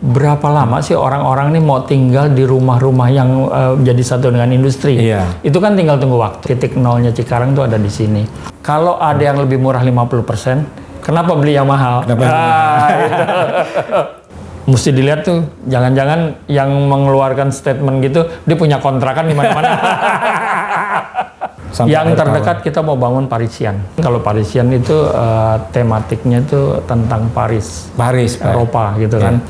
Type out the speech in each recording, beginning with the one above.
berapa lama sih orang-orang nih mau tinggal di rumah-rumah yang jadi satu dengan industri? Iya. Itu kan tinggal tunggu waktu. Titik nolnya Cikarang tuh ada di sini. Kalau ada yang lebih murah 50%, kenapa beli yang mahal? Kenapa? Itu. Mesti dilihat tuh, jangan-jangan yang mengeluarkan statement gitu, dia punya kontrakan di mana-mana. Yang terdekat kita mau bangun Parisian. Kalau Parisian itu tematiknya itu tentang Paris, Eropa gitu kan.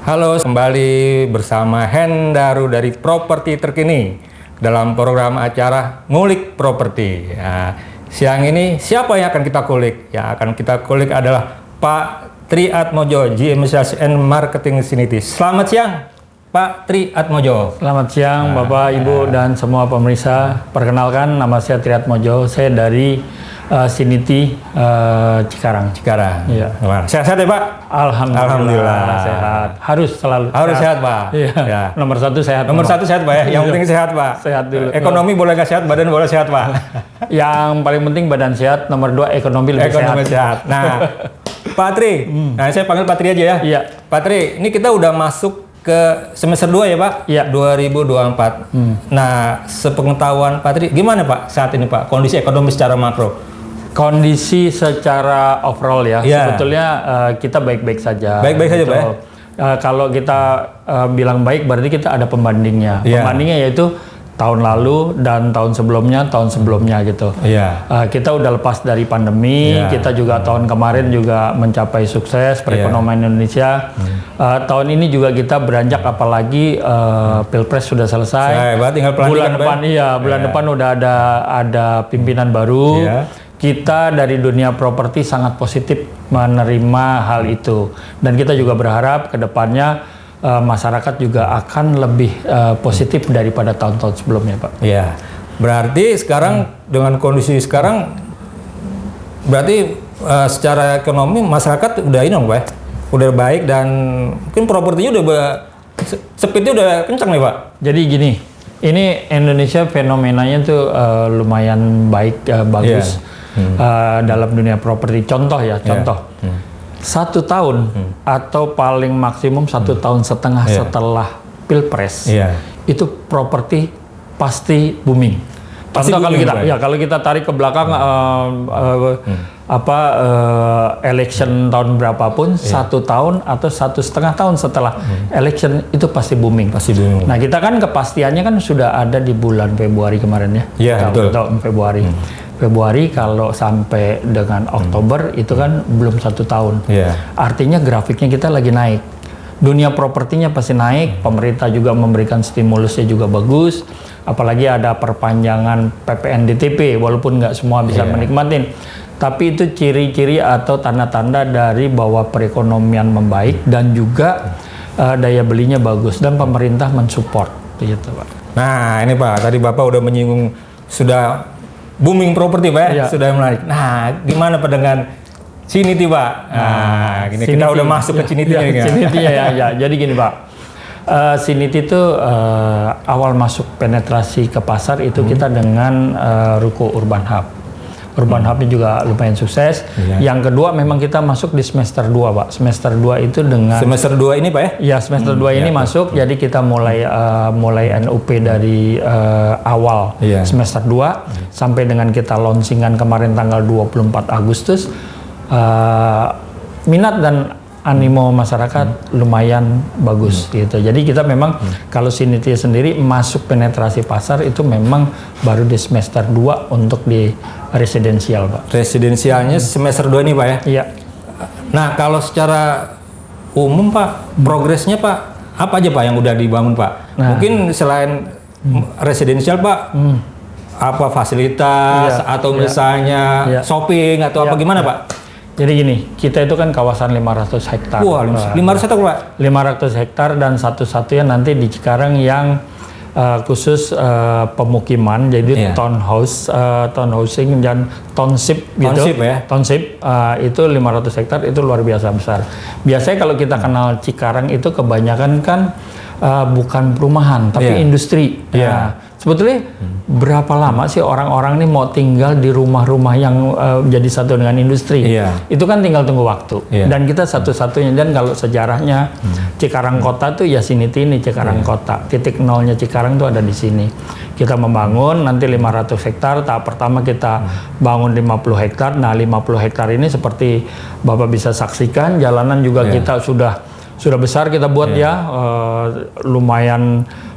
Halo, kembali bersama Hendaru dari Properti Terkini dalam program acara Ngulik Properti. Nah, siang ini siapa yang akan kita kulik? Yang akan kita kulik adalah Pak Tri Atmojo, GM Sales and Marketing Siniti. Selamat siang, Pak Tri Atmojo. Selamat siang, Bapak, Ibu, dan semua pemirsa. Perkenalkan, nama saya Tri Atmojo. Saya dari Siniti Cikarang. Iya. Sehat-sehat ya, Pak? Alhamdulillah. Sehat. Harus selalu. Harus sehat, Pak. Iya. Ya. Nomor satu sehat. Nomor satu sehat, Pak ya. Yang penting sehat, Pak. Sehat dulu. Ekonomi boleh nggak sehat, badan boleh sehat, Pak. Yang paling penting badan sehat. Nomor 2 ekonomi lebih sehat. Nah, Pak Tri. Nah, saya panggil Pak Tri aja ya. Iya. Pak Tri, ini kita udah masuk ke semester 2 ya, Pak? Iya. 2024. Nah, sepengetahuan Pak Tri, gimana Pak saat ini, Pak? Kondisi ekonomi secara makro? Kondisi secara overall ya, sebetulnya kita baik-baik saja. Baik-baik saja, Pak ya? Kalau kita bilang baik, berarti kita ada pembandingnya. Iya. Pembandingnya yaitu tahun lalu dan tahun sebelumnya gitu. Iya. Kita udah lepas dari pandemi, kita juga tahun kemarin juga mencapai sukses perekonomian Indonesia. Tahun ini juga kita beranjak, apalagi Pilpres sudah selesai. Tinggal bulan depan, bulan depan udah ada pimpinan baru. Kita dari dunia properti sangat positif menerima hal itu, dan kita juga berharap ke depannya masyarakat juga akan lebih positif daripada tahun-tahun sebelumnya, Pak. Iya. Berarti sekarang dengan kondisi sekarang, berarti secara ekonomi masyarakat udah ini, Pak, udah baik, dan mungkin propertinya udah speednya udah kencang nih, Pak. Jadi gini, ini Indonesia fenomenanya tuh lumayan baik, bagus. Dalam dunia properti. Contoh. 1 tahun atau paling maksimum 1 tahun setengah setelah Pilpres, itu properti pasti booming. Contoh kalau kita tarik ke belakang election tahun berapapun, 1 tahun atau 1,5 tahun setelah election itu pasti booming. Nah, kita kan kepastiannya kan sudah ada di bulan Februari kemarin ya. Iya, betul. Februari kalau sampai dengan Oktober itu kan belum 1 tahun. Artinya grafiknya kita lagi naik. Dunia propertinya pasti naik. Pemerintah juga memberikan stimulusnya juga bagus. Apalagi ada perpanjangan PPNDTP, walaupun nggak semua bisa menikmatin. Tapi itu ciri-ciri atau tanda-tanda dari bahwa perekonomian membaik dan juga daya belinya bagus dan pemerintah mensupport, gitu, Pak. Nah, ini Pak, tadi Bapak udah menyinggung sudah booming properti, Pak, sudah menarik. Nah, gimana Pak dengan Siniti, Pak? Nah, gini Siniti, kita udah masuk ke Siniti ya. Siniti ya. Jadi gini, Pak. Siniti itu awal masuk penetrasi ke pasar itu kita dengan Ruko Urban Hub. Urban Hub-nya juga lumayan sukses. Yang kedua memang kita masuk di semester 2, Pak. Semester 2 itu dengan semester 2 ini, Pak ya? Iya, semester 2 ini masuk. Jadi kita mulai NUP dari awal semester 2 sampai dengan kita launchingkan kemarin tanggal 24 Agustus. Minat dan animo masyarakat lumayan bagus gitu. Jadi kita memang kalau Siniti sendiri masuk penetrasi pasar itu memang baru di semester 2 untuk di residensial, Pak. Residensialnya semester 2 ini, Pak ya? Iya. Nah, kalau secara umum, Pak, progresnya, Pak, apa aja, Pak, yang udah dibangun, Pak? Mungkin selain residensial, Pak, apa fasilitas atau misalnya shopping atau apa gimana, Pak? Jadi gini, kita itu kan kawasan 500 hektar. Wah, 500 hektar, Pak? 500 hektar dan satu-satunya nanti di Cikarang yang khusus pemukiman, jadi townhousing dan township gitu. Township itu 500 hektar itu luar biasa besar. Biasanya kalau kita kenal Cikarang itu kebanyakan kan bukan perumahan tapi industri. Sebetulnya berapa lama sih orang-orang ini mau tinggal di rumah-rumah yang jadi satu dengan industri? Itu kan tinggal tunggu waktu. Dan kita satu-satunya, dan kalau sejarahnya Cikarang Kota tuh ya Siniti ini Cikarang Kota. Titik nolnya Cikarang tuh ada di sini. Kita membangun nanti 500 hektar. Tahap pertama kita bangun 50 hektar. Nah 50 hektar ini seperti Bapak bisa saksikan, jalanan juga kita sudah besar kita buat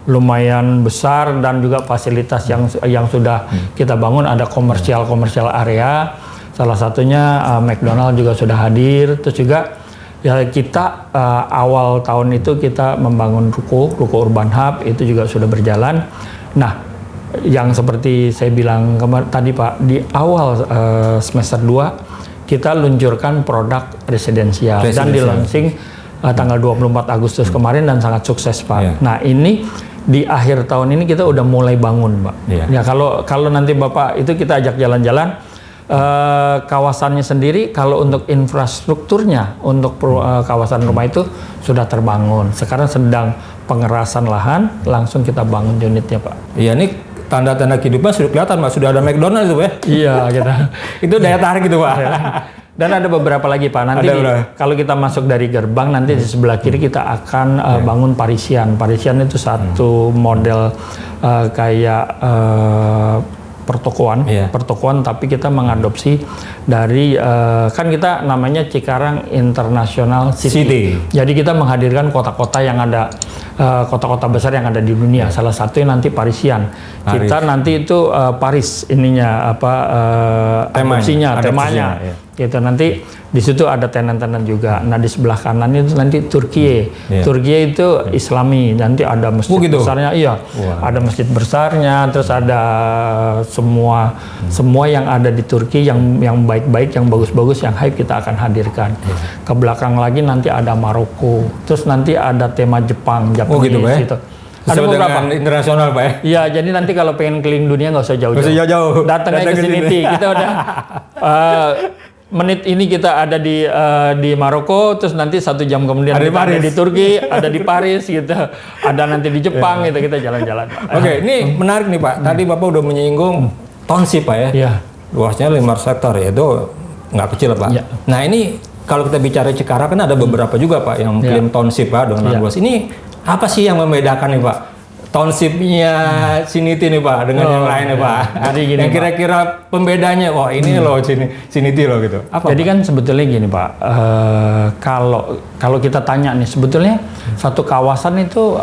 lumayan besar, dan juga fasilitas yang sudah kita bangun. Ada komersial area, salah satunya McDonald juga sudah hadir. Terus juga ya kita awal tahun itu kita membangun ruko Urban Hub, itu juga sudah berjalan. Nah yang seperti saya bilang tadi Pak, di awal semester 2 kita luncurkan produk residensial. Dan di launching tanggal 24 Agustus kemarin, dan sangat sukses Pak. Nah ini di akhir tahun ini kita udah mulai bangun, Pak. Ya kalau nanti Bapak itu kita ajak jalan-jalan kawasannya sendiri. Kalau untuk infrastrukturnya, untuk kawasan rumah itu sudah terbangun. Sekarang sedang pengerasan lahan, langsung kita bangun unitnya, Pak. Iya, ini tanda-tanda kehidupan sudah kelihatan, Pak. Sudah ada McDonald itu, Pak. Iya, kita. Itu daya tarik gitu, Pak. Dan ada beberapa lagi Pak, nanti kalau kita masuk dari gerbang, nanti di sebelah kiri kita akan bangun Parisian. Parisian itu satu model kayak pertokoan, tapi kita mengadopsi dari kan kita namanya Cikarang International City. Jadi kita menghadirkan kota-kota yang ada, kota-kota besar yang ada di dunia. Salah satunya nanti Parisian. Kita nanti itu Paris ininya temanya. Gitu, nanti di situ ada tenan-tenan juga. Nah di sebelah kanan itu nanti Turkiye. Turkiye itu Islami. Nanti ada masjid besarnya, ada masjid besarnya. Terus ada semua yang ada di Turki yang baik-baik, yang bagus-bagus, yang hype kita akan hadirkan. Ke belakang lagi nanti ada Maroko. Terus nanti ada tema Jepang, Japanese gitu. Ada beberapa internasional Pak. Iya, jadi nanti kalau pengen keliling dunia nggak usah jauh-jauh. Datang aja ke Siniti. Kita udah menit ini kita ada di Maroko, terus nanti 1 jam kemudian ada di Turki, ada di Paris gitu, ada nanti di Jepang gitu, kita jalan-jalan. Oke, ini menarik nih Pak. Tadi Bapak udah menyinggung township Pak ya. Luasnya 500 hektar ya, itu nggak kecil Pak. Nah ini kalau kita bicara Cikarang kan ada beberapa juga Pak yang klaim township Pak dengan luas. Ini apa sih yang membedakan nih Pak? Township-nya Siniti nih Pak dengan yang lain nih Pak. Jadi gini, yang kira-kira pembedanya, ini loh Siniti loh gitu. Apa, jadi Pak? Kan sebetulnya gini Pak, kalau kita tanya nih, sebetulnya satu kawasan itu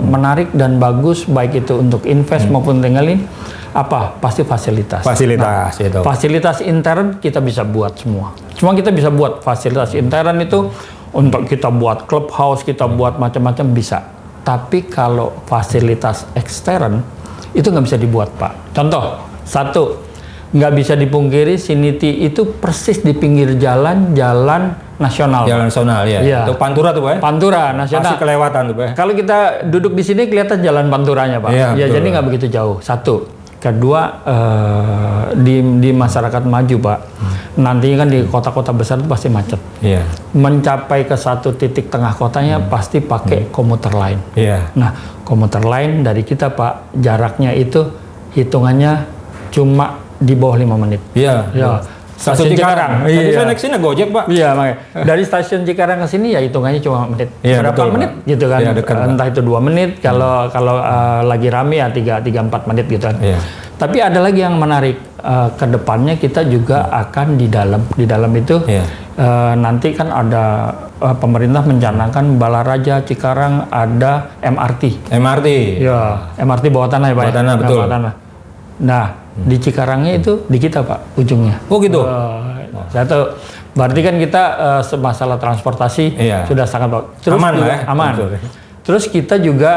menarik dan bagus, baik itu untuk invest maupun tinggalin, apa? Pasti fasilitas. Fasilitas itu. Fasilitas intern kita bisa buat semua. Cuma kita bisa buat fasilitas intern itu untuk kita buat clubhouse, kita buat macam-macam bisa. Tapi kalau fasilitas ekstern itu nggak bisa dibuat Pak. Contoh, satu, nggak bisa dipungkiri Siniti itu persis di pinggir jalan nasional. Jalan nasional ya. Itu Pantura tuh Pak. Pantura nasional. Masih kelewatan tuh Pak. Kalau kita duduk di sini kelihatan jalan Panturanya Pak. Ya jadi nggak begitu jauh. Satu. Kedua, di masyarakat maju Pak, nantinya kan di kota-kota besar itu pasti macet. Mencapai ke satu titik tengah kotanya pasti pakai komuter lain. Nah, komuter lain dari kita Pak, jaraknya itu hitungannya cuma di bawah 5 menit. Stasiun Cikarang. Tadi saya naik sini Gojek Pak. Iya, makanya. Dari stasiun Cikarang ke sini ya hitungannya cuma menit. Berapa menit Pak? Gitu kan. Entah itu 2 menit, kalau lagi rame ya 3-4 menit gitu kan. Tapi ada lagi yang menarik, ke depannya kita juga akan di dalam itu nanti kan ada pemerintah mencanangkan Balaraja Cikarang ada MRT. Ya, MRT bawah tanah ya Pak. Bawah tanah, betul. Bawah tanah. Nah, di Cikarangnya itu di kita Pak ujungnya. Oh gitu. Satu, berarti kan kita masalah transportasi sudah sangat bagus. Terus aman juga, lah ya. Aman. Terus kita juga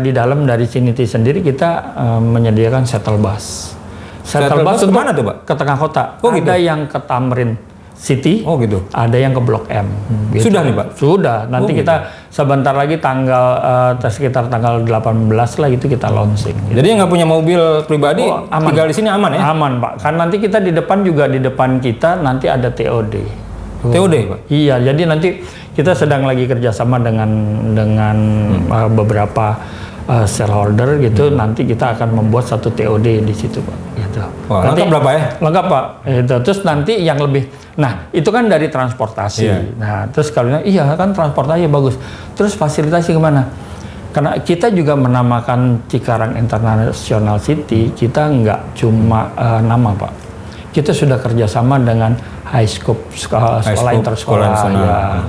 di dalam dari Siniti sendiri kita menyediakan shuttle bus. Shuttle bus untuk kemana tuh Pak? Ke tengah kota. Ada yang ke Tamrin City, ada yang ke Blok M. Gitu. Sudah nih Pak? Sudah. Nanti kita sebentar lagi sekitar tanggal 18 lah itu kita launching. Jadi yang nggak punya mobil pribadi tinggal di sini aman ya? Aman Pak. Kan nanti kita di depan kita nanti ada TOD. TOD Pak? Iya. Jadi nanti kita sedang lagi kerjasama dengan beberapa shareholder gitu, nanti kita akan membuat satu TOD di situ Pak. Gitu. Wah, nanti, lengkap berapa ya? Lengkap Pak. Gitu. Terus nanti yang lebih, nah itu kan dari transportasi. Iya. Nah terus kalau iya kan transportasi bagus. Terus fasilitasi kemana? Karena kita juga menamakan Cikarang International City, kita nggak cuma nama Pak. Kita sudah kerjasama dengan Highscope sekolah intersekolah ya.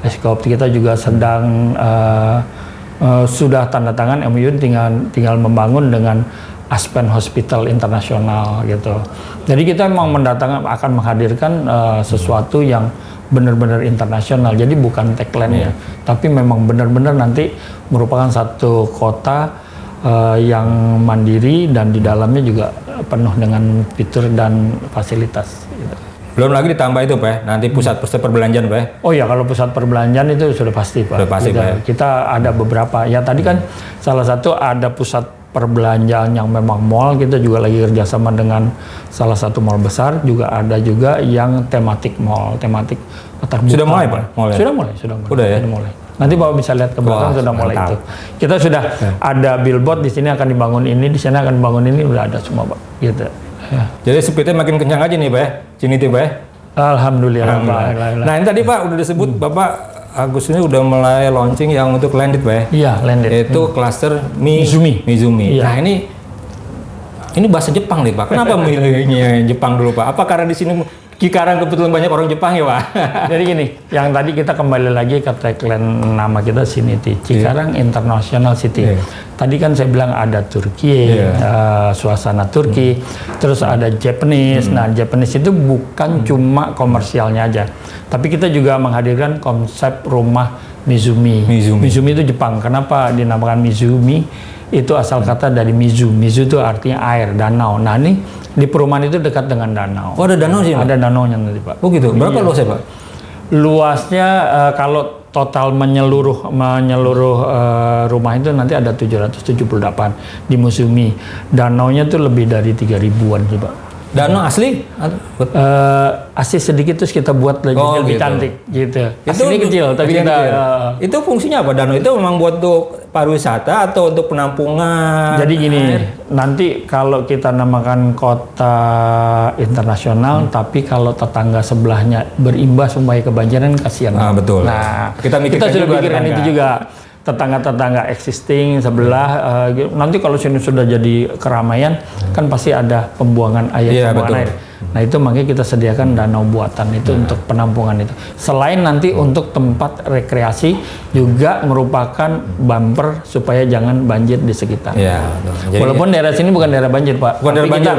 Highscope kita juga sedang sudah tanda tangan MOU tinggal membangun dengan Aspen Hospital Internasional gitu. Jadi kita memang akan menghadirkan sesuatu yang benar-benar internasional. Jadi bukan tagline ya, tapi memang benar-benar nanti merupakan satu kota yang mandiri dan di dalamnya juga penuh dengan fitur dan fasilitas. Gitu. Belum lagi ditambah itu Pak, nanti pusat perbelanjaan Pak. Oh ya, kalau pusat perbelanjaan itu sudah pasti Pak. Sudah pasti Pak. Kita ada beberapa. Ya tadi kan salah satu ada pusat perbelanjaan yang memang mall, kita juga lagi kerjasama dengan salah satu mall besar, juga ada juga yang tematik mall, tematik terbuka. Sudah mulai Pak? Sudah mulai. Udah ya? Sudah mulai. Nanti Bapak bisa lihat ke belakang. Sudah mulai itu. Kita sudah ada billboard di sini akan dibangun ini, di sana akan dibangun ini, udah ada semua Pak. Gitu. Ya. Jadi speednya makin kencang aja nih Pak ya? Sini Pak ya? Alhamdulillah. Nah ini tadi Pak udah disebut Bapak Agus ini udah mulai launching yang untuk landed Pak ya? Iya, landed. Yaitu cluster Mizumi. Iya. Nah ini bahasa Jepang nih Pak. Kenapa milihnya Jepang dulu Pak? Apa karena di sini Cikarang kebetulan banyak orang Jepang ya Pak? Jadi gini, yang tadi kita kembali lagi ke tagline nama kita Cinity, Cikarang International City. Tadi kan saya bilang ada Turki, suasana Turki, terus ada Japanese. Nah Japanese itu bukan cuma komersialnya aja, tapi kita juga menghadirkan konsep rumah Mizumi. Mizumi itu Jepang. Kenapa dinamakan Mizumi? Itu asal kata dari Mizu. Mizu itu artinya air, danau. Nah ini di perumahan itu dekat dengan danau. Oh ada danau sih? Ada danaunya nanti Pak. Oh gitu. Berapa luasnya Pak? Luasnya kalau total menyeluruh rumah itu nanti ada 778 di Mizumi. Danaunya tuh lebih dari 3.000-an sih Pak. Danau asli? Asli sedikit terus kita buat lebih cantik gitu. Aslinya kecil tapi kita itu fungsinya apa? Danau itu memang buat untuk pariwisata atau untuk penampungan? Jadi gini, nanti kalau kita namakan kota internasional, tapi kalau tetangga sebelahnya berimbas supaya kebanjiran kasihan. Betul. Nah, kita sudah pikirkan itu juga. Tetangga-tetangga existing sebelah, nanti kalau sini sudah jadi keramaian, kan pasti ada pembuangan air, air. Nah itu makanya kita sediakan danau buatan itu untuk penampungan itu. Selain nanti untuk tempat rekreasi, juga merupakan bumper supaya jangan banjir di sekitar. Walaupun daerah sini bukan daerah banjir Pak, bukan daerah banjir,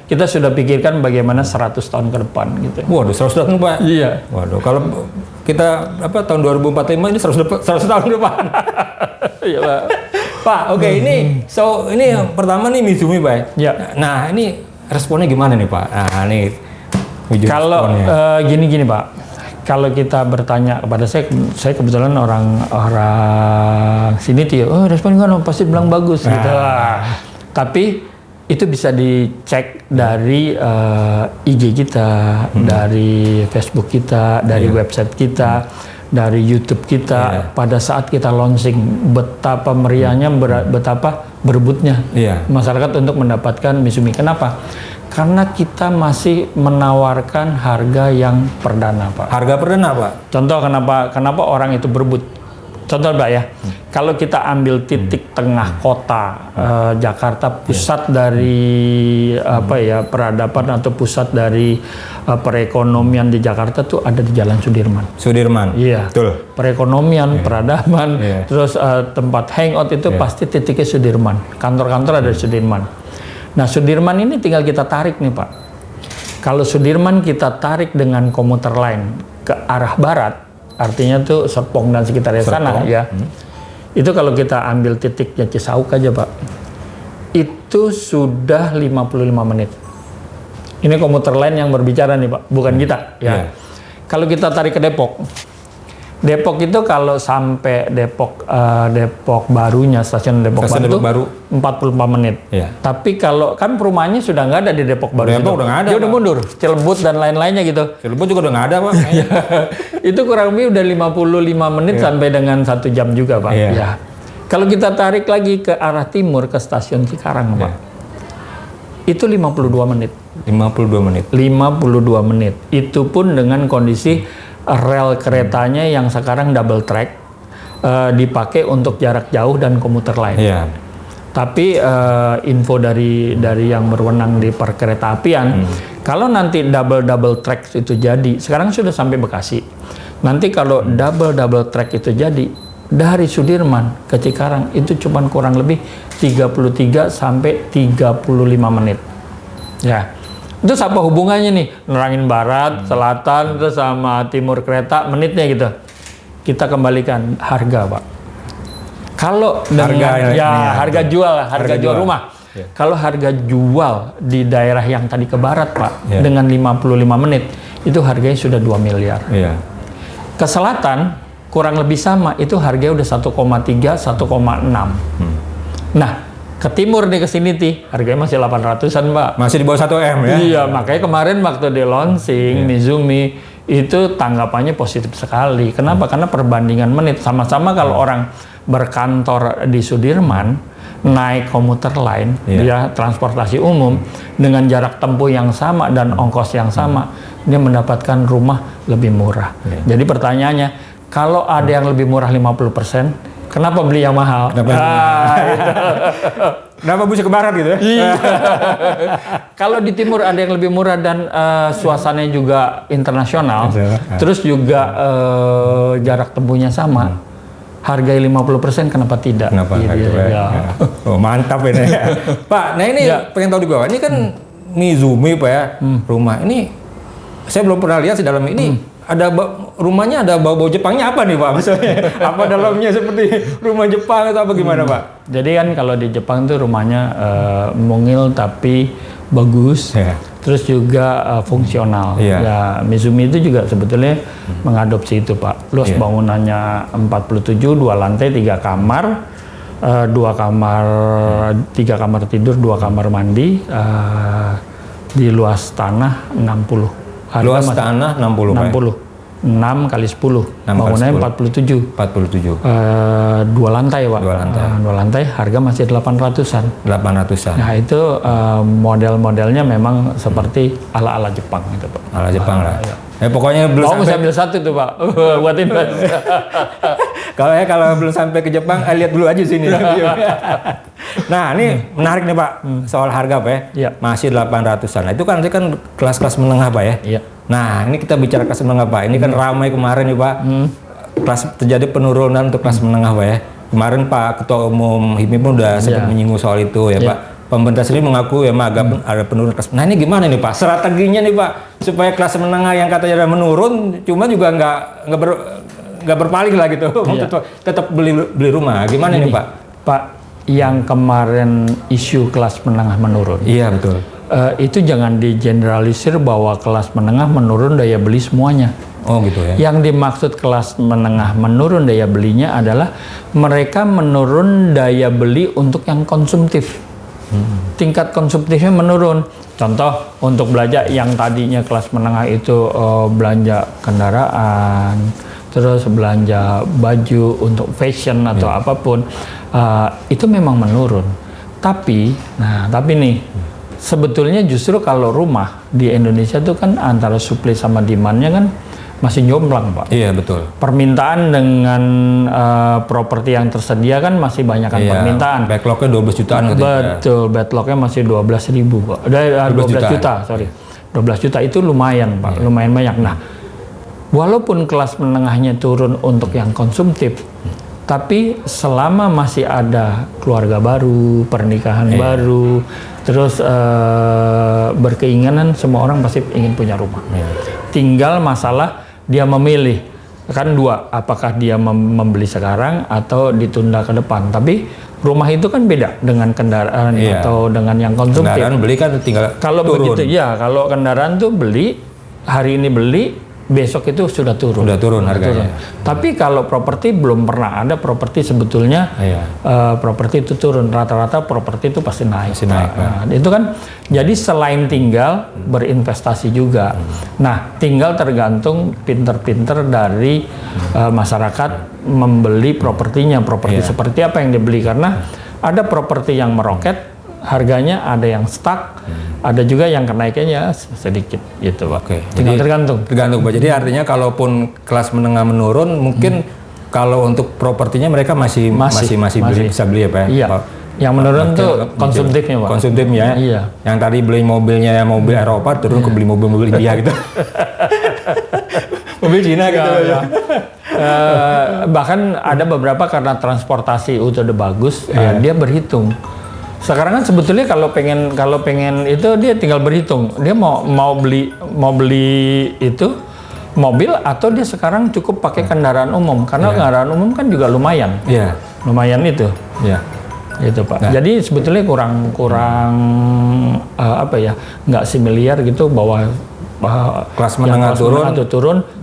kita sudah pikirkan bagaimana 100 tahun ke depan gitu. Waduh, 100 tahun Pak? Iya. Waduh, kalau kita tahun 2045 ini 100 tahun ke depan. Iya Pak. Pak, oke ini yang pertama nih Mizumi Pak. Ya. Nah ini responnya gimana nih Pak? Nah ini kalau gini Pak, kalau kita bertanya kepada saya kebetulan orang sini tuh, respon gimana? Pasti bilang bagus gitu. Tapi itu bisa dicek dari IG kita, dari Facebook kita, dari website kita, dari YouTube kita. Pada saat kita launching, betapa meriahnya, betapa berebutnya masyarakat untuk mendapatkan Mizumi. Kenapa? Karena kita masih menawarkan harga yang perdana Pak. Harga perdana Pak? Contoh kenapa orang itu berebut. Contoh Pak ya, kalau kita ambil titik tengah kota Jakarta, pusat dari peradaban atau pusat dari perekonomian di Jakarta tuh ada di Jalan Sudirman. Iya. Betul. Perekonomian, peradaban, terus tempat hangout itu pasti titiknya Sudirman. Kantor-kantor ada di Sudirman. Nah Sudirman ini tinggal kita tarik nih Pak. Kalau Sudirman kita tarik dengan komuter lain ke arah barat, artinya tuh Serpong dan sekitarnya sana ya. Itu kalau kita ambil titiknya Cisauk aja Pak, itu sudah 55 menit. Ini komuter lain yang berbicara nih Pak, bukan kita ya. Kalau kita tarik ke Depok itu kalau sampai Depok barunya, stasiun Depok Baru 45 menit. Tapi kalau kan perumahannya sudah nggak ada di Depok Baru. Depok udah nggak ada. Dia udah mundur. Cilebut dan lain-lainnya gitu. Cilebut juga udah nggak ada Pak. Itu kurang lebih udah 55 menit sampai dengan 1 jam juga Pak. Ya. Kalau kita tarik lagi ke arah timur ke stasiun Cikarang, Pak. Itu 52 menit. 52 menit. 52 menit. Itu pun dengan kondisi rel keretanya yang sekarang double track, dipakai untuk jarak jauh dan komuter lain. Iya. Tapi info dari yang berwenang di perkereta apian, kalau nanti double track itu jadi, sekarang sudah sampai Bekasi. Nanti kalau double track itu jadi, dari Sudirman ke Cikarang itu cuma kurang lebih 33 sampai 35 menit. Ya. Itu apa hubungannya nih? Nerangin barat, selatan, terus sama timur kereta, menitnya gitu. Kita kembalikan harga, Pak. Kalau dengan harga jual rumah. Yeah. Kalau harga jual di daerah yang tadi ke barat, Pak, dengan 55 menit, itu harganya sudah 2 miliar. Yeah. Ke selatan kurang lebih sama, itu harganya udah 1,3, 1,6. Nah, ke timur nih, ke sini harganya masih 800-an, Pak. Masih di bawah 1 M ya? Iya, makanya kemarin waktu di launching Mizumi itu tanggapannya positif sekali. Kenapa? Karena perbandingan menit sama-sama kalau orang berkantor di Sudirman naik komuter lain, dia transportasi umum dengan jarak tempuh yang sama dan ongkos yang sama, dia mendapatkan rumah lebih murah. Jadi pertanyaannya, kalau ada yang lebih murah 50%, kenapa beli yang mahal? Kenapa bisa ke barat gitu ya? Iya. Kalau di timur ada yang lebih murah dan suasananya juga internasional, terus juga jarak tempuhnya sama, harga 50%, kenapa tidak? Kenapa gitu ya? Oh, mantap ini ya. Pak, nah ini pengen tahu juga, ini kan Mizumi Pak ya, rumah ini saya belum pernah lihat di dalam ini. Ada rumahnya ada bau-bau Jepangnya apa nih Pak? Misalnya apa dalamnya seperti rumah Jepang atau apa gimana Pak? Jadi kan kalau di Jepang tuh rumahnya mungil tapi bagus, terus juga fungsional. Ya Mizumi itu juga sebetulnya mengadopsi itu Pak. Luas bangunannya 47, 2 lantai, 3 kamar, 3 kamar tidur, 2 kamar mandi, di luas tanah 60. Luas tanah 60. 6 kali 10. Bangunannya 47. 47. 2 lantai, Pak. 2 lantai, harga masih 800-an. 800-an. Nah, itu model-modelnya memang seperti ala-ala Jepang gitu, Pak. Ala Jepang lah. Pokoknya belum sampai. Saya ambil satu tuh, Pak. Buat invest. Kalau belum sampai ke Jepang, lihat dulu aja sini. Nah, ini menarik nih Pak, soal harga Pak ya. Masih 800-an. Nah, itu kan kelas-kelas menengah Pak ya. Iya. Nah, ini kita bicara kelas menengah Pak. Ini kan ramai kemarin nih Pak. Terjadi penurunan untuk kelas menengah Pak ya. Kemarin Pak Ketua Umum HIPMI pun udah sempat menyinggung soal itu ya Pak. Pemerintah sendiri mengaku ya agak ada penurunan kelas. Nah, ini gimana nih Pak? Strateginya nih Pak supaya kelas menengah yang katanya udah menurun, cuma juga nggak berpaling lah gitu. Tetap beli rumah. Gimana nih Pak? Pak, yang kemarin isu kelas menengah menurun. Iya betul. Itu jangan digeneralisir bahwa kelas menengah menurun daya beli semuanya. Oh gitu ya. Yang dimaksud kelas menengah menurun daya belinya adalah mereka menurun daya beli untuk yang konsumtif. Tingkat konsumtifnya menurun. Contoh untuk belanja yang tadinya kelas menengah itu belanja kendaraan, terus belanja baju untuk fashion atau apapun, itu memang menurun. Tapi nih, sebetulnya justru kalau rumah di Indonesia itu kan antara supply sama demand-nya kan masih jomplang Pak. Iya betul. Permintaan dengan properti yang tersedia kan masih banyak kan permintaan. Backlognya 12 jutaan Betul, backlognya masih 12.000 Pak. 12 juta, sorry. 12 juta itu lumayan Pak, lumayan banyak. Nah, walaupun kelas menengahnya turun untuk yang konsumtif, tapi selama masih ada keluarga baru, pernikahan baru, terus berkeinginan semua orang pasti ingin punya rumah. Tinggal masalah dia memilih, kan 2, apakah dia membeli sekarang atau ditunda ke depan. Tapi rumah itu kan beda dengan kendaraan atau dengan yang konsumtif. Kendaraan beli kan tinggal kalau turun. Begitu ya, kalau kendaraan tuh beli, hari ini beli, besok itu sudah turun. Sudah turun harganya. Tapi kalau properti belum pernah ada properti sebetulnya properti itu turun. Rata-rata properti itu pasti naik. Nah, itu kan jadi selain tinggal berinvestasi juga. Nah, tinggal tergantung pinter-pinter dari masyarakat membeli propertinya. Properti seperti apa yang dibeli, karena ada properti yang meroket harganya, ada yang stuck, ada juga yang kenaikannya sedikit gitu Pak. Oke. Jadi tergantung Pak. Jadi artinya kalaupun kelas menengah menurun mungkin kalau untuk propertinya mereka masih bisa beli ya Pak. Iya. Pak. Yang menurun tuh konsumtifnya Pak. Konsumtifnya ya. Iya. Yang tadi beli mobilnya mobil Eropa turun ke beli mobil India gitu. Mobil Cina gitu ya. Bahkan ada beberapa karena transportasi udah bagus, dia berhitung. Sekarang kan sebetulnya kalau pengen itu dia tinggal berhitung. Dia mau beli itu mobil atau dia sekarang cukup pakai kendaraan umum, karena kendaraan umum kan juga lumayan. Iya. Lumayan itu. Iya. Itu Pak. Nah. Jadi sebetulnya kurang nggak semiliar gitu bahwa kelas menengah turun,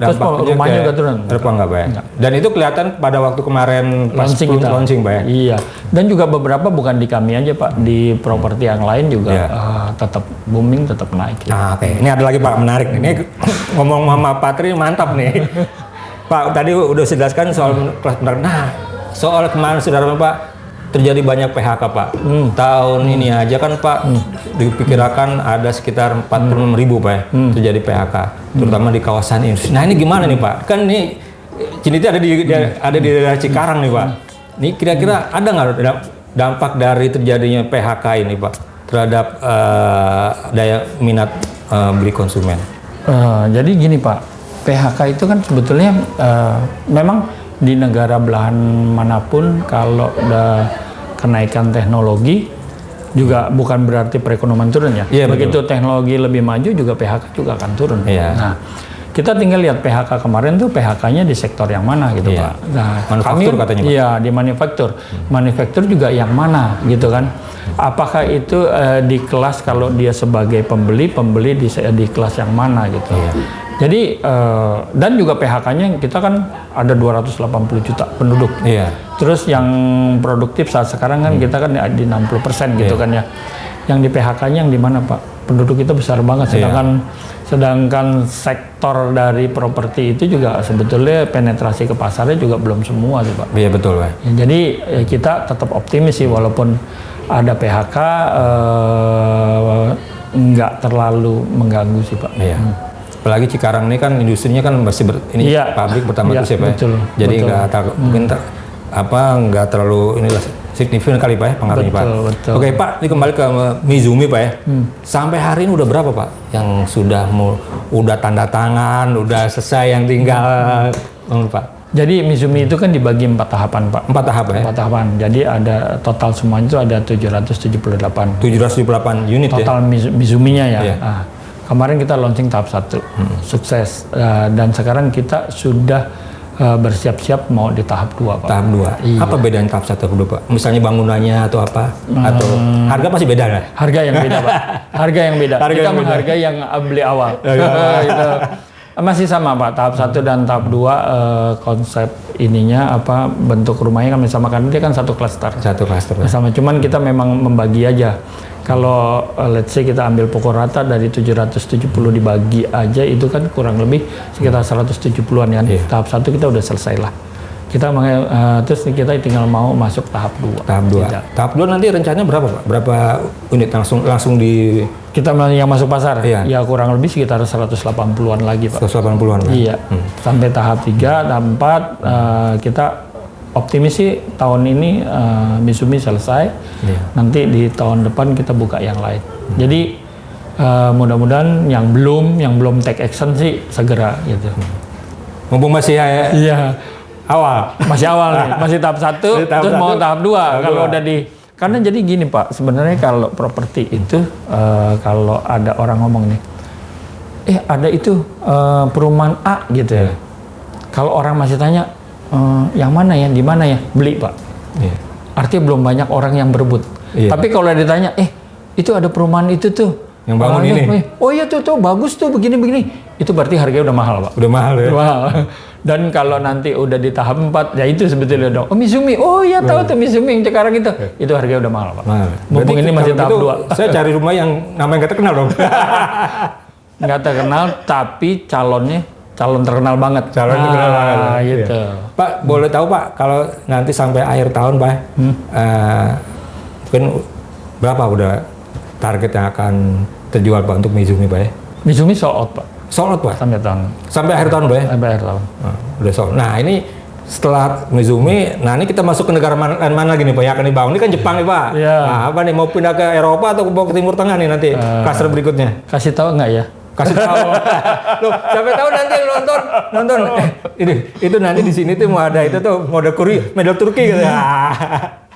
terus rumahnya juga turun. Enggak, Pak. Enggak. Dan itu kelihatan pada waktu kemarin pas launching, Pak ya? Iya. Dan juga beberapa bukan di kami aja, Pak, di properti yang lain juga tetap booming, tetap naik. Gitu. Nah, oke. Ini ada lagi Pak menarik. Ini ngomong sama Patri mantap nih. Pak, tadi udah jelaskan soal kelas menengah. Nah, soal kemarin saudara Pak, terjadi banyak PHK Pak. Tahun ini aja kan Pak diperkirakan ada sekitar 46.000 Pak ya, terjadi PHK, terutama di kawasan industri. Nah ini gimana nih Pak? Kan ini Ciniti ada di daerah Cikarang nih Pak. Ini kira-kira ada nggak dampak dari terjadinya PHK ini Pak terhadap daya minat beli konsumen? Jadi gini Pak, PHK itu kan sebetulnya memang di negara belahan manapun kalau ada kenaikan teknologi juga bukan berarti perekonomian turun ya. Iya, begitu betul. Teknologi lebih maju juga PHK juga akan turun. Iya. Nah, kita tinggal lihat PHK kemarin tuh PHK-nya di sektor yang mana gitu Pak. Nah, manufaktur katanya Pak. Iya, di manufaktur. Manufaktur juga yang mana gitu kan. Apakah itu di kelas kalau dia sebagai pembeli di kelas yang mana gitu. Iya. Jadi dan juga PHK-nya kita kan ada 280 juta penduduk. Iya. Terus yang produktif saat sekarang kan kita kan di 60% gitu kan ya. Yang di PHK-nya yang di mana Pak? Penduduk kita besar banget, sedangkan sektor dari properti itu juga sebetulnya penetrasi ke pasarnya juga belum semua sih Pak. Iya betul Pak. Ya, jadi kita tetap optimis sih walaupun ada PHK nggak terlalu mengganggu sih Pak. Iya. Apalagi Cikarang ini kan industrinya kan masih pabrik bertambah terus ya Pak. Betul, jadi nggak terlalu inilah signifikan kali Pak ya pengaruhnya Pak. Betul. Oke Pak, ini kembali ke Mizumi Pak ya. Sampai hari ini udah berapa Pak yang sudah tanda tangan, udah selesai yang tinggal Pak? Jadi Mizumi itu kan dibagi 4 tahapan Pak. 4 tahap ya? 4 tahapan. Jadi ada total semuanya itu ada 778. 778 unit total ya? Mizuminya ya. Yeah. Nah, kemarin kita launching tahap 1, sukses. Dan sekarang kita sudah bersiap-siap mau di tahap 2 Pak. Tahap 2? Iya. Apa bedanya tahap 1 ke 2 Pak? Misalnya bangunannya atau apa? Atau harga masih beda nggak? Harga yang beda Pak. Harga yang beda. Kita menghargai yang beli awal. Gitu. Masih sama Pak, tahap 1 dan tahap 2 konsep ininya bentuk rumahnya kami samakan, dia kan satu klaster. Satu klaster. Sama, cuman kita memang membagi aja. Kalau let's say kita ambil pokok rata dari 770 dibagi aja itu kan kurang lebih sekitar 170-an kan. Yeah. Tahap 1 kita udah selesai lah. Kita terus kita tinggal mau masuk tahap 2. Tahap 2. Tahap 2 nanti rencananya berapa Pak? Berapa unit langsung di kita yang masuk pasar? Iya. Ya kurang lebih sekitar 180-an lagi Pak. 180-an. Iya. Sampai tahap 3, tahap 4 kita optimis sih tahun ini Mizumi selesai. Nanti di tahun depan kita buka yang lain. Jadi mudah-mudahan yang belum take action sih segera gitu. Mumpung masih masih awal nih, masih tahap 1 terus mau tahap 2 kalau udah karena jadi gini Pak, sebenarnya kalau properti itu kalau ada orang ngomong nih, ada itu perumahan A gitu ya. Kalau orang masih tanya yang mana ya, di mana ya, beli Pak. Artinya belum banyak orang yang berebut. Tapi kalau ditanya, itu ada perumahan itu tuh yang bangun ini. Oh iya tuh bagus tuh begini. Itu berarti harganya udah mahal, Pak. Udah mahal ya. Udah mahal. Dan kalau nanti udah di tahap 4, ya itu sebetulnya dong. Oh Mizumi, oh iya tahu tuh Mizumi yang sekarang itu harganya udah mahal, Pak. Mahal. Mumpung ini masih tahap 2. Saya cari rumah yang namanya nggak terkenal dong. Nggak terkenal, tapi calon terkenal banget. Calon terkenal banget. Gitu. Iya. Pak, boleh tahu Pak, kalau nanti sampai akhir tahun Pak, mungkin berapa udah target yang akan terjual Pak untuk Mizumi Pak ya? Mizumi sold out, Pak. Sold out Pak? Sampai akhir tahun Pak ya? Sampai akhir tahun. Udah sold. Nah ini setelah Mizumi, nah ini kita masuk ke negara mana lagi nih Pak yang akan dibangun? Ini kan Jepang nih Pak. Yeah. Nah apa nih, mau pindah ke Eropa atau ke Timur Tengah nih nanti cluster berikutnya? Kasih tahu nggak ya? Kasih tahu. Loh, sampai tahu nanti nonton. Itu nanti di sini tuh mau ada itu tuh model Turki gitu.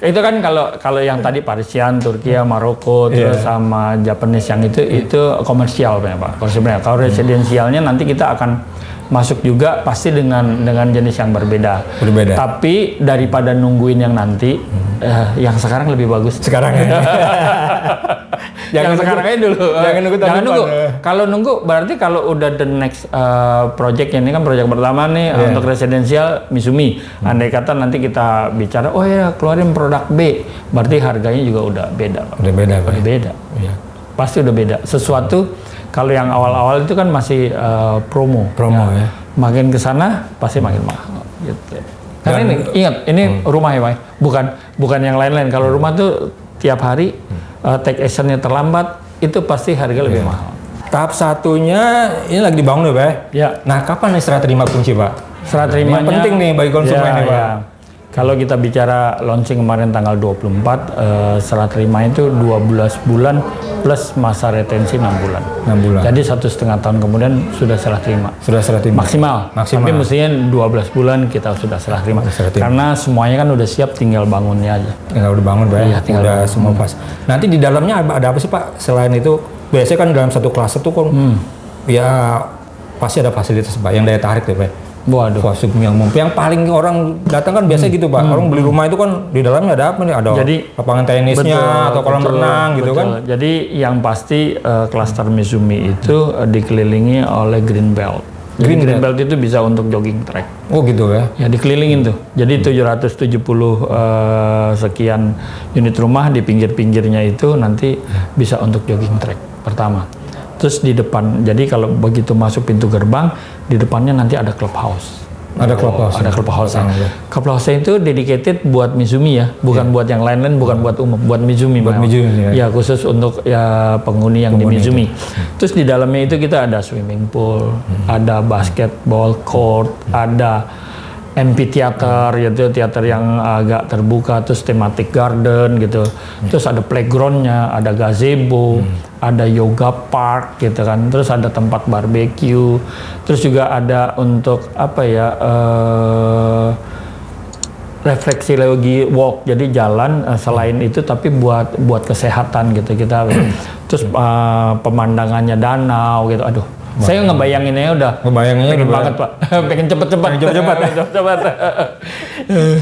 Itu kan kalau yang tadi Parisian, Turki, Maroko, terus sama Japanese yang itu komersial Pak. Kalau residensialnya nanti kita akan masuk juga pasti dengan jenis yang berbeda. Tapi daripada nungguin yang nanti, yang sekarang lebih bagus. Sekarang ya. Jangan sekarang aja dulu. Jangan nunggu. Kalau nunggu berarti kalau udah the next project ini kan project pertama nih untuk residensial Mizumi. Andai kata nanti kita bicara, oh ya keluarin produk B, berarti harganya juga udah beda. Udah beda. Iya. Pasti udah beda. Sesuatu kalau yang awal-awal itu kan masih promo ya. Makin ke sana pasti makin mahal gitu. Karena ini rumah ya, Pak. Bukan yang lain-lain. Kalau rumah tuh tiap hari take actionnya terlambat, itu pasti harga lebih mahal. Tahap satunya ini lagi dibangun ya Pak? Ya. Nah kapan nih serah terima kunci Pak? Serah terimanya ini penting nih bagi konsumen nih Pak. Ya. Kalau kita bicara launching kemarin tanggal 24, serah terima itu 12 bulan plus masa retensi 6 bulan. Jadi 1,5 tahun kemudian sudah serah terima. Maksimal. Tapi mestinya 12 bulan kita sudah serah terima. Karena semuanya kan udah siap, tinggal bangunnya aja. Tinggal udah bangun Pak ya? Udah semua pas. Nanti di dalamnya ada apa sih Pak? Selain itu, biasanya kan dalam satu klaster tuh ya pasti ada fasilitas Pak yang daya tarik deh Pak. Waduh. Yang paling orang datang kan biasa gitu Pak. Orang beli rumah itu kan di dalamnya ada apa nih? Ada lapangan tenisnya atau kolam renang gitu kan? Jadi yang pasti klaster Mizumi itu dikelilingi oleh green belt. Green belt itu bisa untuk jogging track. Oh gitu ya? Ya dikelilingin tuh. Jadi 770 sekian unit rumah di pinggir-pinggirnya itu nanti bisa untuk jogging track pertama. Terus di depan, jadi kalau begitu masuk pintu gerbang, di depannya nanti ada clubhouse. Ada clubhouse. Clubhouse itu dedicated buat Mizumi ya, bukan buat yang lain-lain, bukan buat umum, buat Mizumi. Ya khusus untuk ya penghuni yang di Mizumi. Terus di dalamnya itu kita ada swimming pool, ada basketball court, ada amphitheater gitu, teater yang agak terbuka, terus thematic garden gitu. Terus ada playgroundnya, ada gazebo, ada yoga park gitu kan. Terus ada tempat barbecue. Terus juga ada untuk apa ya? Refleksiologi walk, jadi jalan selain itu tapi buat kesehatan gitu kita. Terus pemandangannya danau gitu. Aduh. Saya ngebayanginnya udah pengen banget Pak, pengen cepet-cepet.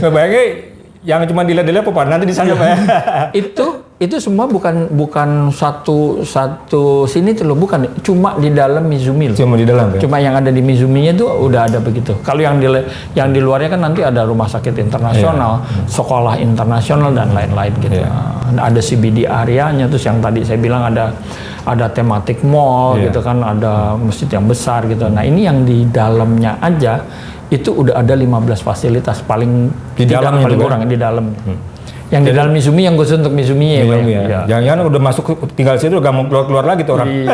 Ngebayangin yang cuma dilihat-dilihat apa nanti di sana Pak ya? Itu semua bukan satu sini tuh loh, bukan, cuma di dalam Mizumi loh. Cuma di dalam ya? Cuma yang ada di Mizuminya tuh udah ada begitu. Kalau yang di luarnya kan nanti ada rumah sakit internasional, sekolah internasional dan lain-lain gitu. Ada CBD areanya, terus yang tadi saya bilang ada tematik mall gitu kan, ada masjid yang besar gitu. Nah ini yang di dalamnya aja itu udah ada 15 fasilitas paling kurang di dalam. Yang di dalam Mizumi yang khusus untuk Mizumi ya. Jangan-jangan udah masuk tinggal situ udah gak mau keluar lagi tuh orang.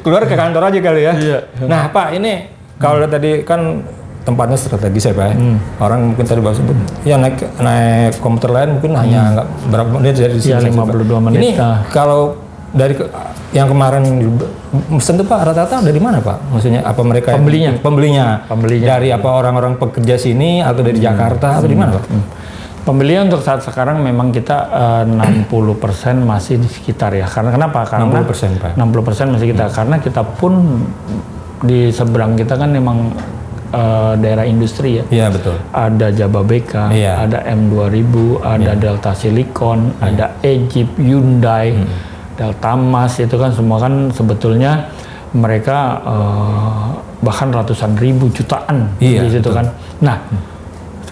Keluar ke kantor aja kali ya. Nah Pak, ini kalau tadi kan tempatnya strategis ya Pak ya. Orang mungkin tadi bahas sebut ya naik komuter lain mungkin hanya nggak berapa menit dari sini. 52 menit. Ini kalau dari yang kemarin pesan tuh Pak rata-rata dari mana Pak? Maksudnya apa mereka pembelinya dari apa orang-orang pekerja sini atau dari Jakarta atau di mana Pak? Pembelian untuk saat sekarang memang kita 60% masih di sekitar ya. Karena kenapa? Karena 60% Pak. 60% masih kita karena kita pun di seberang kita kan memang daerah industri ya. Iya betul. Ada Jababeka, ada M2000, ada Delta Silicon, ada Egypt, Hyundai. Delta Mas itu kan semua kan sebetulnya mereka bahkan ratusan ribu jutaan di situ kan. Nah,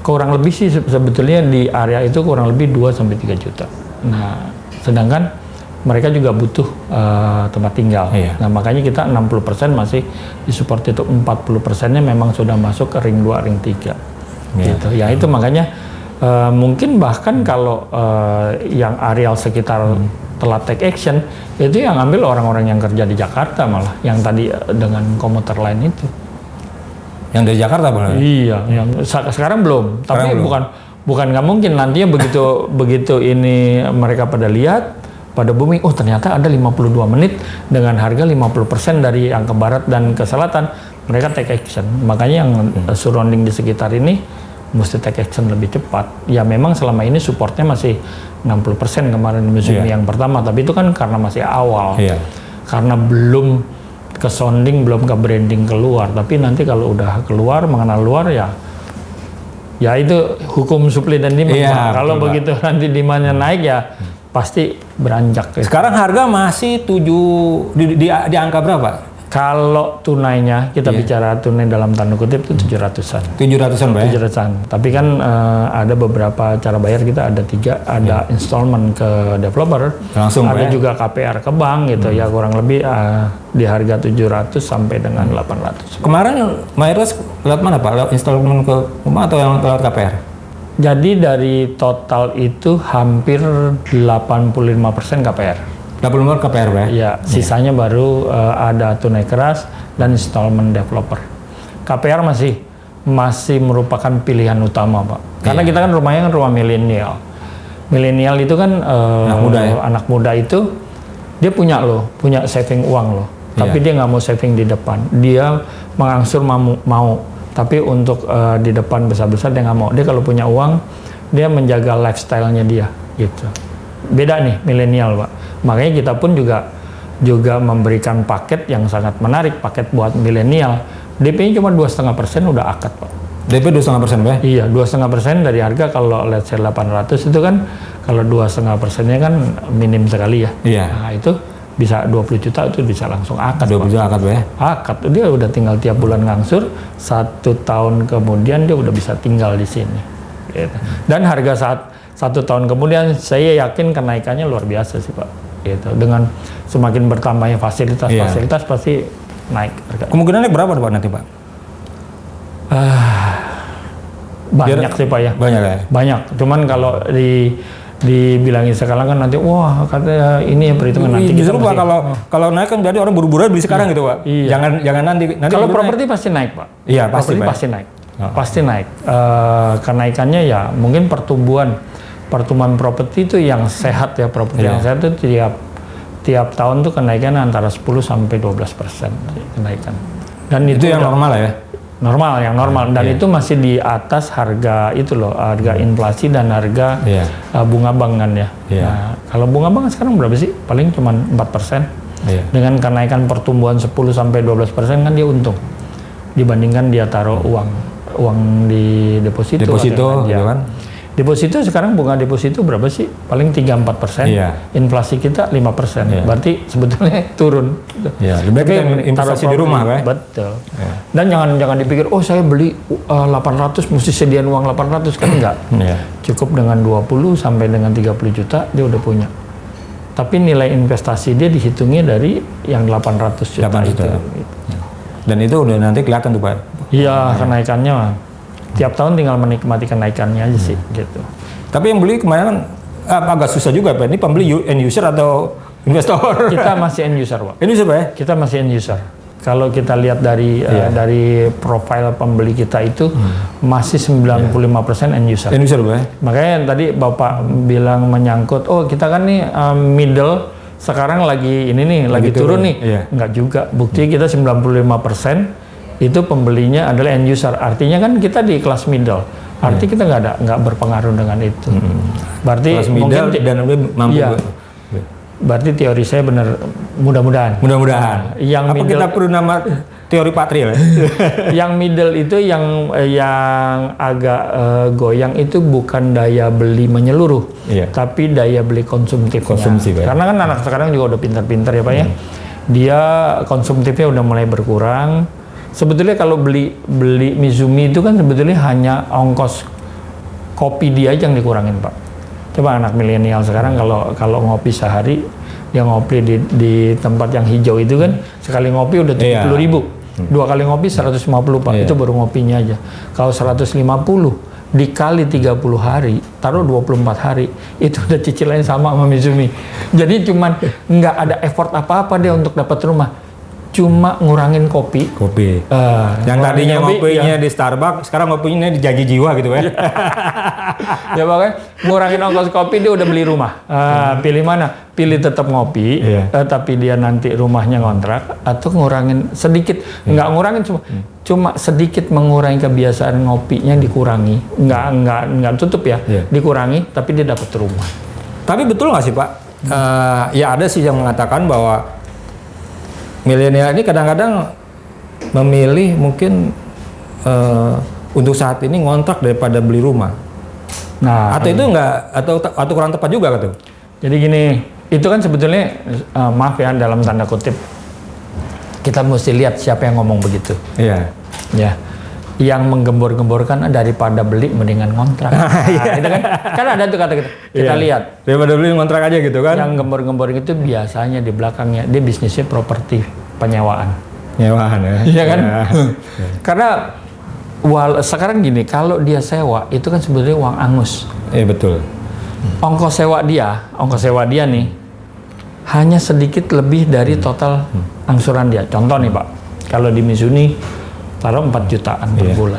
kurang lebih sih sebetulnya di area itu kurang lebih 2-3 juta. Nah, sedangkan mereka juga butuh tempat tinggal. Nah, makanya kita 60% masih disupport itu, 40%-nya memang sudah masuk ke ring 2, ring 3. Gitu. Ya itu makanya mungkin bahkan kalau yang areal sekitar telat take action, itu yang ambil orang-orang yang kerja di Jakarta malah, yang tadi dengan komuter lain itu. Yang dari Jakarta malah? Iya, yang sekarang belum. Tapi bukan nggak mungkin nantinya begitu ini mereka pada lihat, pada booming, oh ternyata ada 52 menit dengan harga 50% dari yang ke barat dan ke selatan, mereka take action. Makanya yang surrounding di sekitar ini mesti take action lebih cepat. Ya memang selama ini supportnya masih 60% kemarin musim yang pertama, tapi itu kan karena masih awal. Karena belum ke sounding, belum ke branding keluar. Tapi nanti kalau udah keluar, mengenal luar ya itu hukum supply dan demand. Kalau begitu nanti demandnya naik ya pasti beranjak. Sekarang harga masih di angka berapa? Kalau tunainya, kita bicara tunai dalam tanda kutip itu 700-an. 700-an, Pak? 700-an. Tapi kan ada beberapa cara bayar, kita ada 3, ada installment ke developer, langsung, ada juga KPR ke bank gitu ya, kurang lebih di harga 700 sampai dengan 800. Kemarin mayoritas lewat mana, Pak? Lewat installment ke rumah atau yang lewat KPR? Jadi dari total itu hampir 85% KPR. 85% KPR, Pak? Ya, sisanya baru ada tunai keras dan installment developer. KPR masih merupakan pilihan utama, Pak. Karena kita kan rumahnya kan rumah milenial. Milenial itu kan anak muda itu dia punya saving uang loh. Tapi dia nggak mau saving di depan. Dia mengangsur mau. Tapi untuk di depan besar-besar dia nggak mau. Dia kalau punya uang, dia menjaga lifestyle-nya dia gitu. Beda nih milenial, Pak. Makanya kita pun juga memberikan paket yang sangat menarik, paket buat milenial. DP-nya cuma 2,5% udah akad, Pak. DP 2,5%, Pak? Iya, 2,5% dari harga. Kalau let's say 800 itu kan, kalau 2,5%-nya kan minim sekali ya. Iya. Nah itu bisa 20 juta itu bisa langsung akad. 20 juta akad, Pak? Akad, dia udah tinggal tiap bulan ngangsur, 1 tahun kemudian dia udah bisa tinggal di sini. Gitu. Dan harga saat 1 tahun kemudian saya yakin kenaikannya luar biasa sih, Pak. Gitu. Dengan semakin bertambahnya fasilitas pasti naik harga. Kemungkinannya berapa, Pak, nanti, Pak? Banyak sih, Pak ya. Banyak ya? Banyak. Cuman kalau dibilangin sekarang kan nanti wah katanya ini perhitungan nanti. Justru Pak, kalau naik kan berarti orang buru-buru beli sekarang gitu, Pak. Iya. Jangan nanti kalau properti pasti naik, Pak. Iya, pasti naik. Pasti naik. Kenaikannya ya mungkin pertumbuhan properti itu yang sehat ya, properti yang sehat itu tiap tahun tuh kenaikan antara 10 sampai 12% kenaikan. Dan itu yang normal ya? Yang normal dan itu masih di atas harga itu loh, harga inflasi dan harga bunga bank kan ya. Nah, kalau bunga bank sekarang berapa sih? Paling cuma 4%. Dengan kenaikan pertumbuhan 10 sampai 12% kan dia untung. Dibandingkan dia taruh uang di deposito gitu kan. Deposito sekarang bunga deposito berapa sih? Paling 3-4%. Inflasi kita 5%. Berarti sebetulnya turun. Lebih baik kita investasi di rumah, kan? Betul. Dan jangan dipikir, oh saya beli 800 mesti sediain uang 800 kan enggak. Cukup dengan 20 sampai dengan 30 juta dia udah punya. Tapi nilai investasi dia dihitungnya dari yang 800 juta itu. Dan itu udah nanti kelihatan tuh, Pak. Iya, kenaikannya mah. Tiap tahun tinggal menikmati kenaikannya aja sih gitu. Tapi yang beli kemarin agak susah juga, Pak. Ini pembeli end user atau investor? Kita masih end user, Pak. End user, Pak ya? Kita masih end user. Kalau kita lihat dari profil pembeli kita itu masih 95% end user. End user, Pak ya? Makanya tadi Bapak bilang menyangkut, oh kita kan nih middle sekarang lagi lagi turun nih. Enggak juga. Buktinya kita 95% itu pembelinya adalah end user, artinya kan kita di kelas middle, arti kita nggak berpengaruh dengan itu. Berarti kelas middle dan mampu. Berarti teori saya benar, mudah-mudahan. Mudah-mudahan. Yang apa middle, kita perlu nama teori Patri ya? Yang middle itu yang agak goyang itu bukan daya beli menyeluruh, tapi daya beli konsumtifnya. Konsumsi, karena kan anak sekarang juga udah pintar-pintar ya Pak ya. Dia konsumtifnya udah mulai berkurang. Sebetulnya kalau beli Mizumi itu kan sebetulnya hanya ongkos kopi dia aja yang dikurangin Pak. Coba anak milenial sekarang kalau ngopi sehari, dia ngopi di tempat yang hijau itu kan, sekali ngopi udah 70.000. 2 kali ngopi 150 Pak, itu baru ngopinya aja. Kalau 150 dikali 30 hari, taruh 24 hari, itu udah cicilannya sama Mizumi. Jadi cuman nggak ada effort apa-apa dia untuk dapat rumah. Cuma ngurangin kopi. Yang tadinya ngopinya di Starbucks, sekarang ngopinya di Janji Jiwa gitu ya. Ya pokoknya ngurangin ongkos kopi, dia udah beli rumah. Pilih mana? Pilih tetap ngopi, tapi dia nanti rumahnya ngontrak, atau ngurangin sedikit. Nggak ngurangin, cuma sedikit mengurangi kebiasaan ngopinya, dikurangi. Nggak tutup ya, dikurangi, tapi dia dapat rumah. Tapi betul nggak sih Pak? Ya ada sih yang mengatakan bahwa milenial ini kadang-kadang memilih mungkin untuk saat ini ngontrak daripada beli rumah. Nah, atau itu enggak, atau kurang tepat juga gitu. Jadi gini, itu kan sebetulnya maaf ya dalam tanda kutip, kita mesti lihat siapa yang ngomong begitu. Iya. Ya. Yang menggembor-gemborkan daripada beli mendingan ngontrak. Itu kan ada tuh kata kita lihat. Daripada beli ngontrak aja gitu kan. Yang gembor-gembor itu biasanya di belakangnya dia bisnisnya properti penyewaan. Penyewaan ya. Iya kan? Karena sekarang gini, kalau dia sewa itu kan sebetulnya uang angus. Iya betul. Ongkos sewa dia nih hanya sedikit lebih dari total angsuran dia. Contoh nih Pak, kalau di Mizuni taruh 4 jutaan per bulan.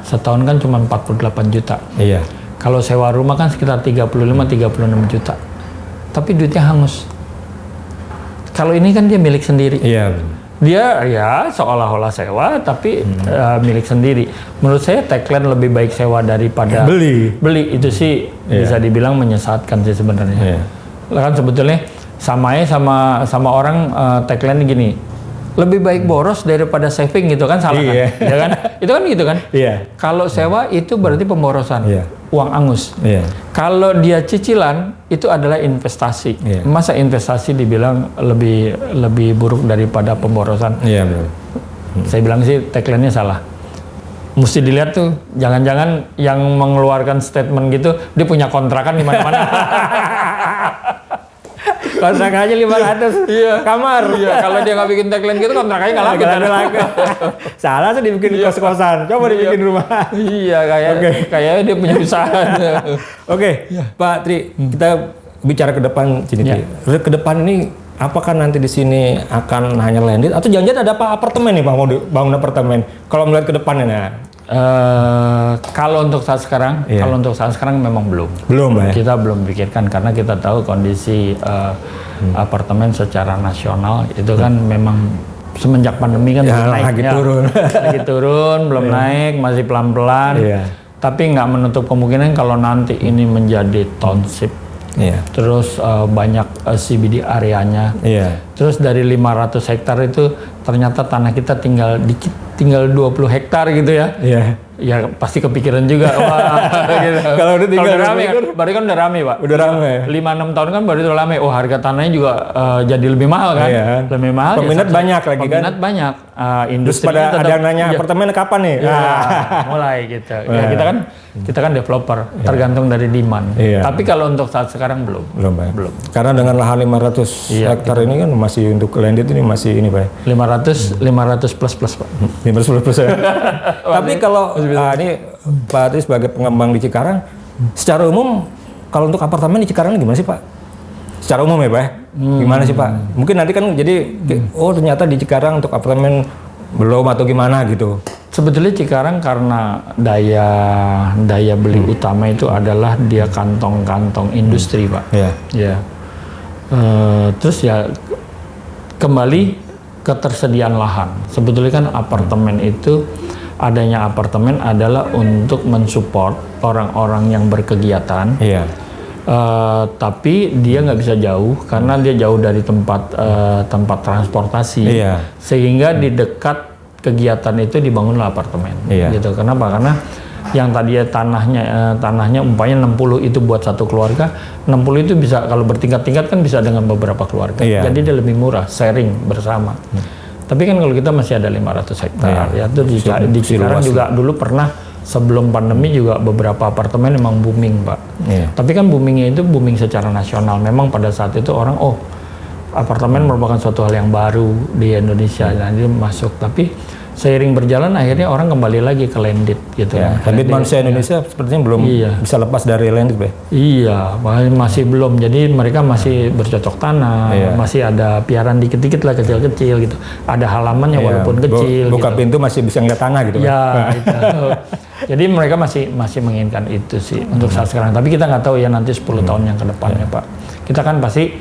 Setahun kan cuma 48 juta. Iya. Kalau sewa rumah kan sekitar 35-36 juta. Tapi duitnya hangus. Kalau ini kan dia milik sendiri. Iya. Dia ya seolah-olah sewa tapi milik sendiri. Menurut saya tagline lebih baik sewa daripada beli itu sih bisa dibilang menyesatkan sih sebenarnya. Iya. Kan sebetulnya sama orang tagline gini. Lebih baik boros daripada saving gitu kan, salah kan? Ya kan? Itu kan gitu kan? Iya. Kalau sewa itu berarti pemborosan, uang angus. Iya. Kalau dia cicilan itu adalah investasi. Iya. Masa investasi dibilang lebih buruk daripada pemborosan? Iya betul. Saya bilang sih tagline-nya salah. Mesti dilihat tuh, jangan-jangan yang mengeluarkan statement gitu dia punya kontrakan di mana-mana. Kontrak aja 500 kamar. Iya, kalau dia nggak bikin tagline gitu kontrak aja nggak laku. Salah sih dibikin kos-kosan. Coba dibikin rumah. Iya, kayaknya dia punya usaha. Oke, Pak Tri, kita bicara ke depan sini. Ke depan ini apakah nanti di sini akan hanya landed atau jangan-jangan ada apa apartemen nih Pak, mau bangun apartemen? Kalau melihat ke depannya nah. Kalau untuk saat sekarang, memang belum. Ya? Kita belum pikirkan karena kita tahu kondisi apartemen secara nasional itu kan memang semenjak pandemi kan lagi turun, belum naik, masih pelan-pelan. Tapi nggak menutup kemungkinan kalau nanti ini menjadi township. Terus banyak CBD areanya. Terus dari 500 hektar itu ternyata tanah kita tinggal 20 hektar gitu ya. Ya pasti kepikiran juga. Gitu. Kalau udah rame kan, berarti kan udah rame Pak. Udah rame. 5-6 tahun kan baru udah rame. Oh harga tanahnya juga jadi lebih mahal kan. Lebih mahal. Peminat banyak lagi kan. Peminat banyak. Industri pada ada yang nanya apartemen kapan nih? Mulai gitu. Ya kita kan developer, tergantung dari demand. Tapi kalau untuk saat sekarang belum. Karena dengan lahan 500 hektar ini kan masih untuk landed ini masih ini Pak. 500 plus Pak. 500 plus ya. Tapi kalau ini Pak Tri sebagai pengembang di Cikarang, secara umum kalau untuk apartemen di Cikarang gimana sih Pak? Secara umum ya Pak? Gimana sih Pak? Mungkin nanti kan jadi ternyata di Cikarang untuk apartemen belum atau gimana gitu. Sebetulnya Cikarang karena daya beli utama itu adalah dia kantong-kantong industri Pak. Terus ya kembali ketersediaan lahan. Sebetulnya kan apartemen itu adanya apartemen adalah untuk mensupport orang-orang yang berkegiatan Tapi dia nggak bisa jauh karena dia jauh dari tempat transportasi. Sehingga di dekat kegiatan itu dibangunlah apartemen. Gitu. Kenapa? Karena yang tadinya tanahnya umpamanya 60 itu buat satu keluarga, 60 itu bisa kalau bertingkat-tingkat kan bisa dengan beberapa keluarga. Jadi dia lebih murah, sharing bersama. Tapi kan kalau kita masih ada 500 hektar, ya itu di Cikarang juga dulu pernah sebelum pandemi juga beberapa apartemen memang booming, Pak. Tapi kan boomingnya itu booming secara nasional. Memang pada saat itu orang, apartemen merupakan suatu hal yang baru di Indonesia, dan dia masuk. Tapi seiring berjalan akhirnya orang kembali lagi ke landed gitu. Habit manusia Indonesia sepertinya belum bisa lepas dari landed, Pak. Iya, masih belum. Jadi mereka masih bercocok tanam, masih ada piaran dikit-dikit lah, kecil-kecil gitu. Ada halamannya walaupun kecil. Buka gitu. Pintu masih bisa ngeliat tanah gitu, Pak. Ya, itu. Jadi mereka masih menginginkan itu sih untuk saat sekarang. Tapi kita nggak tahu ya nanti 10 tahun yang ke depannya, Pak. Kita kan pasti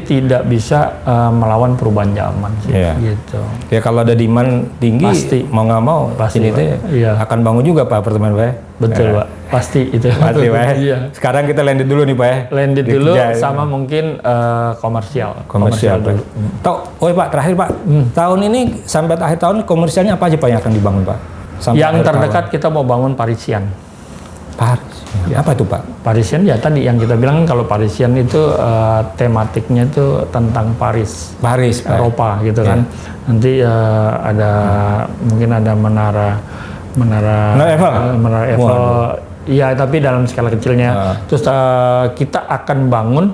tidak bisa melawan perubahan zaman sih, gitu. Ya kalau ada demand tinggi, pasti mau nggak mau pasti itu akan bangun juga Pak apartemen, Pak. Betul, Pak. Pasti itu. Pasti, Pak. Sekarang kita landed dulu nih, Pak. Landed dulu sama mungkin komersial dulu. Pak, terakhir Pak. Tahun ini sampai akhir tahun komersialnya apa aja Pak yang akan dibangun, Pak? Yang terdekat kita mau bangun Parisian. Apa itu Pak? Parisian ya tadi yang kita bilang kalau Parisian itu tematiknya itu tentang Paris, Eropa gitu kan. Nanti mungkin ada menara Eiffel. Iya, tapi dalam skala kecilnya. Terus kita akan bangun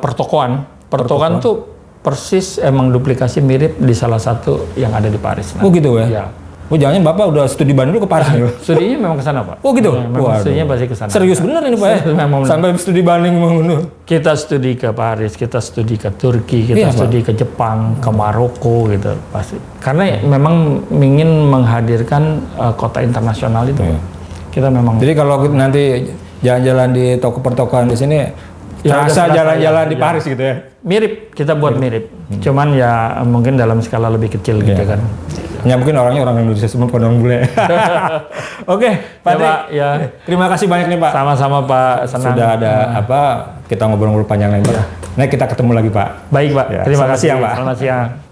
pertokoan. Pertokoan tuh persis emang duplikasi mirip di salah satu yang ada di Paris. Gitu ya? Iya. Jangan Bapak udah studi Bandung ke Paris nih? Studinya memang ke sana, Pak. Gitu? Studinya pasti ke sana. Serius bener ini, Pak? Sampai studi Bandung mengunduh. Kita studi ke Paris, kita studi ke Turki, kita studi ke Jepang, ke Maroko gitu pasti. Karena memang ingin menghadirkan kota internasional itu. Kita memang. Jadi kalau nanti jalan-jalan di toko pertokoan di sini, terasa jalan-jalan di Paris gitu ya? Mirip, kita buat mirip. Cuman ya mungkin dalam skala lebih kecil gitu kan. Ya mungkin orangnya orang Indonesia semua orang bule. Oke, Pak Tri. Terima kasih banyak nih Pak. Sama-sama Pak, senang. Sudah ada kita ngobrol-ngobrol panjang lagi Pak. Nah kita ketemu lagi Pak. Baik Pak, terima kasih ya Pak. Selamat siang.